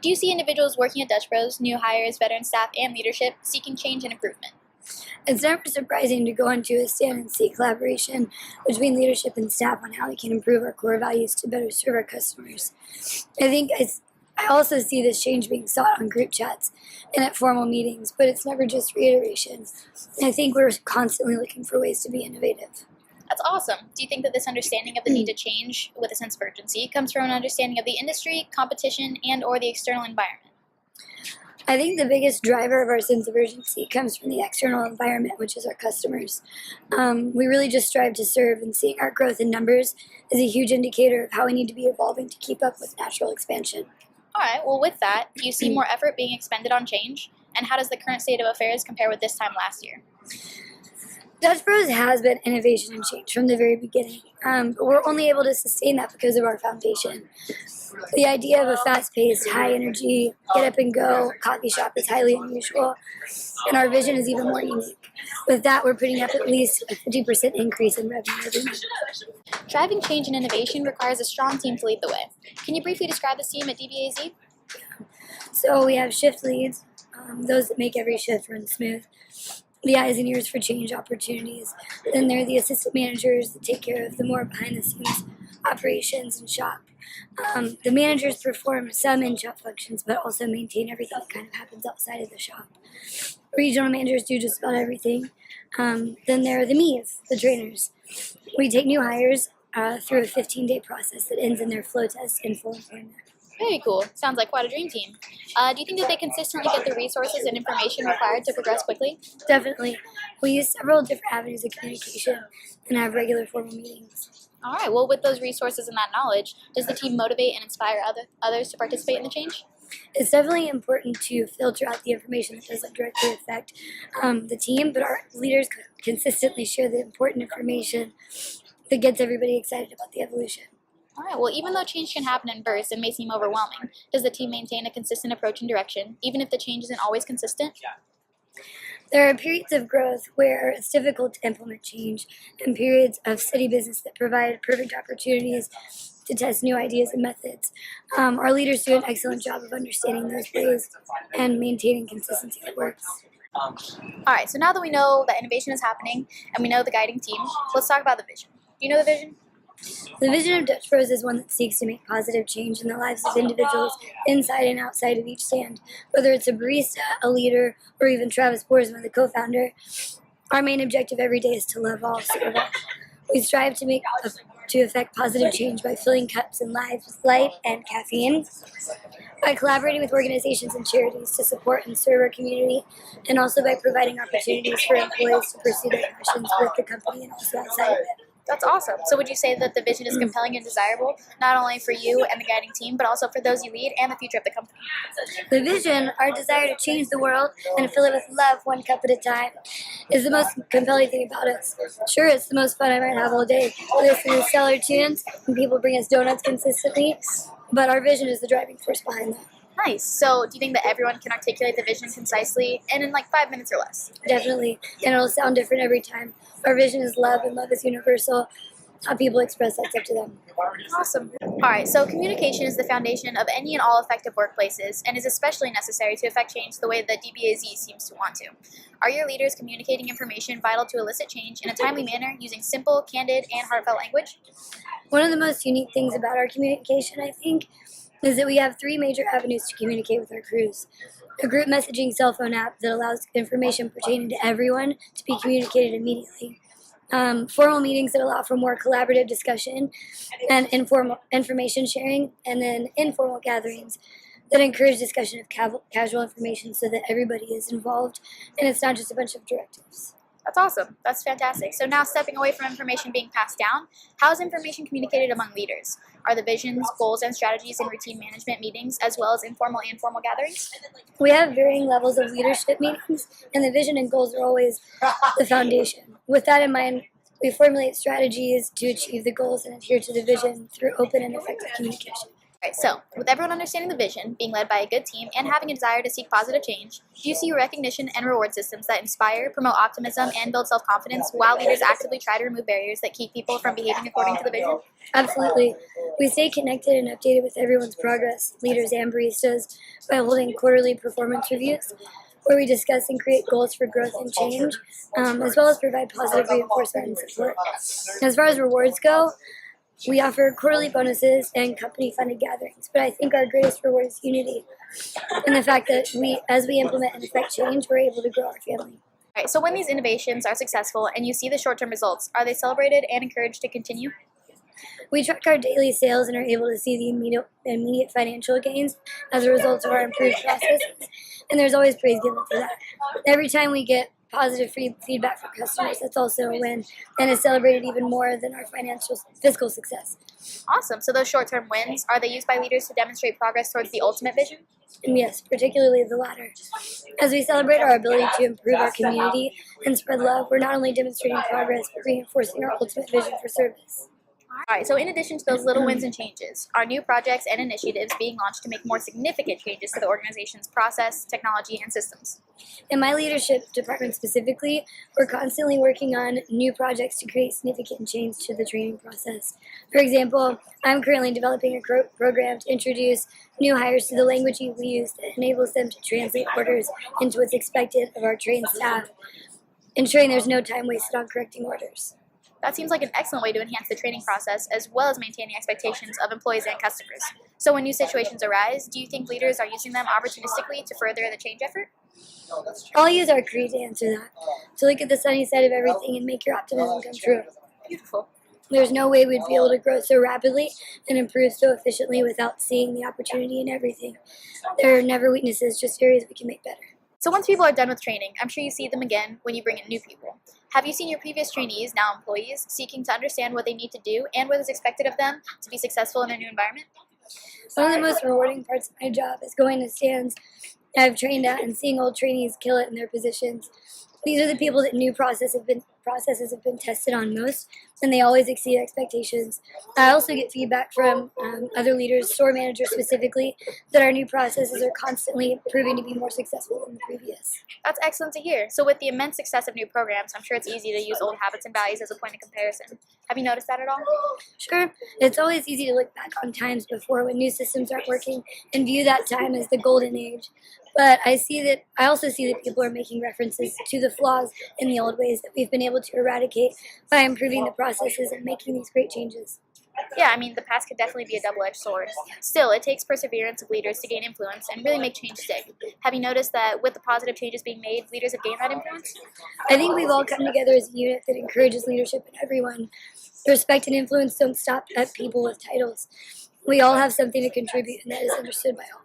Do you see individuals working at Dutch Bros, new hires, veteran staff, and leadership seeking change and improvement? It's never surprising to go into a stand and see collaboration between leadership and staff on how we can improve our core values to better serve our customers. I also see this change being sought on group chats and at formal meetings, but it's never just reiteration. I think we're constantly looking for ways to be innovative. That's awesome. Do you think that this understanding of the need to change with a sense of urgency comes from an understanding of the industry, competition, and or the external environment? I think the biggest driver of our sense of urgency comes from the external environment, which is our customers. We really just strive to serve, and seeing our growth in numbers is a huge indicator of how we need to be evolving to keep up with natural expansion. All right, well, with that, do you see more effort being expended on change? And how does the current state of affairs compare with this time last year? Dutch Bros has been innovation and change from the very beginning, but we're only able to sustain that because of our foundation. The idea of a fast-paced, high-energy, get-up-and-go coffee shop is highly unusual, and our vision is even more unique. With that, we're putting up at least a 50% increase in revenue every month. Driving change and innovation requires a strong team to lead the way. Can you briefly describe this team at DBAZ? So we have shift leads, those that make every shift run smooth. The eyes and ears for change opportunities. Then there are the assistant managers that take care of the more behind-the-scenes operations and shop. The managers perform some in-shop functions, but also maintain everything that kind of happens outside of the shop. Regional managers do just about everything. Then there are the MEs, the trainers. We take new hires through a 15-day process that ends in their flow test and full employment. Very cool. Sounds like quite a dream team. Do you think that they consistently get the resources and information required to progress quickly? Definitely. We use several different avenues of communication and have regular formal meetings. All right, well, with those resources and that knowledge, does the team motivate and inspire others to participate in the change? It's definitely important to filter out the information that doesn't directly affect the team, but our leaders consistently share the important information that gets everybody excited about the evolution. All right, well, even though change can happen in bursts and may seem overwhelming, does the team maintain a consistent approach and direction, even if the change isn't always consistent? There are periods of growth where it's difficult to implement change, and periods of steady business that provide perfect opportunities to test new ideas and methods. Our leaders do an excellent job of understanding those ways and maintaining consistency that works. All right, so now that we know that innovation is happening and we know the guiding team, let's talk about the vision. Do you know the vision? The vision of Dutch Bros is one that seeks to make positive change in the lives of individuals inside and outside of each stand. Whether it's a barista, a leader, or even Travis Boersma, the co-founder, our main objective every day is to love all, serve all. We strive to affect positive change by filling cups and lives with light and caffeine, by collaborating with organizations and charities to support and serve our community, and also by providing opportunities for employees to pursue their passions with the company and also outside of it. That's awesome. So would you say that the vision is compelling and desirable, not only for you and the guiding team, but also for those you lead and the future of the company? The vision, our desire to change the world and fill it with love one cup at a time, is the most compelling thing about us. Sure, it's the most fun I might have all day. We listen to stellar tunes and people bring us donuts consistently, but our vision is the driving force behind that. Nice. So do you think that everyone can articulate the vision concisely and in like 5 minutes or less? Definitely, and it'll sound different every time. Our vision is love, and love is universal. How people express that's up to them. Awesome. All right, so communication is the foundation of any and all effective workplaces and is especially necessary to affect change the way that DBAZ seems to want to. Are your leaders communicating information vital to elicit change in a timely manner using simple, candid, and heartfelt language? One of the most unique things about our communication, I think, is that we have 3 major avenues to communicate with our crews. A group messaging cell phone app that allows information pertaining to everyone to be communicated immediately. Formal meetings that allow for more collaborative discussion and informal information sharing, and then informal gatherings that encourage discussion of casual information so that everybody is involved and it's not just a bunch of directives. That's awesome. That's fantastic. So now stepping away from information being passed down, how is information communicated among leaders? Are the visions, goals, and strategies in routine management meetings as well as informal and formal gatherings? We have varying levels of leadership meetings, and the vision and goals are always the foundation. With that in mind, we formulate strategies to achieve the goals and adhere to the vision through open and effective communication. Alright, so with everyone understanding the vision, being led by a good team, and having a desire to seek positive change, do you see recognition and reward systems that inspire, promote optimism, and build self-confidence while leaders actively try to remove barriers that keep people from behaving according to the vision? Absolutely. We stay connected and updated with everyone's progress, leaders and baristas, by holding quarterly performance reviews where we discuss and create goals for growth and change, as well as provide positive reinforcement and support. As far as rewards go, we offer quarterly bonuses and company-funded gatherings, but I think our greatest reward is unity and the fact that as we implement and affect change, we're able to grow our family. Alright, so when these innovations are successful and you see the short-term results, are they celebrated and encouraged to continue? We track our daily sales and are able to see the immediate financial gains as a result of our improved processes, and there's always praise given for that. Every time we get positive feedback from customers, that's also a win and is celebrated even more than our fiscal success. Awesome. So those short-term wins, are they used by leaders to demonstrate progress towards the ultimate vision? And yes, particularly the latter. As we celebrate our ability to improve our community and spread love, we're not only demonstrating progress, but reinforcing our ultimate vision for service. Alright, so in addition to those little wins and changes, are new projects and initiatives being launched to make more significant changes to the organization's process, technology, and systems? In my leadership department specifically, we're constantly working on new projects to create significant change to the training process. For example, I'm currently developing a program to introduce new hires to the language we use that enables them to translate orders into what's expected of our trained staff, ensuring there's no time wasted on correcting orders. That seems like an excellent way to enhance the training process as well as maintaining expectations of employees and customers. So when new situations arise, do you think leaders are using them opportunistically to further the change effort? I'll use our creed to answer that. To look at the sunny side of everything and make your optimism come true. Beautiful. There's no way we'd be able to grow so rapidly and improve so efficiently without seeing the opportunity in everything. There are never weaknesses, just areas we can make better. So once people are done with training, I'm sure you see them again when you bring in new people. Have you seen your previous trainees, now employees, seeking to understand what they need to do and what is expected of them to be successful in their new environment? One of the most rewarding parts of my job is going to stands I've trained at and seeing old trainees kill it in their positions. These are the people that new processes have been tested on most, and they always exceed expectations. I also get feedback from other leaders, store managers specifically, that our new processes are constantly proving to be more successful than the previous. That's excellent to hear. So with the immense success of new programs, I'm sure it's easy to use old habits and values as a point of comparison. Have you noticed that at all? Sure, it's always easy to look back on times before when new systems aren't working and view that time as the golden age. But I also see that people are making references to the flaws in the old ways that we've been able to eradicate by improving the processes and making these great changes. Yeah, I mean, the past could definitely be a double-edged sword. Still, it takes perseverance of leaders to gain influence and really make change stick. Have you noticed that with the positive changes being made, leaders have gained that influence? I think we've all come together as a unit that encourages leadership in everyone. Respect and influence don't stop at people with titles. We all have something to contribute, and that is understood by all.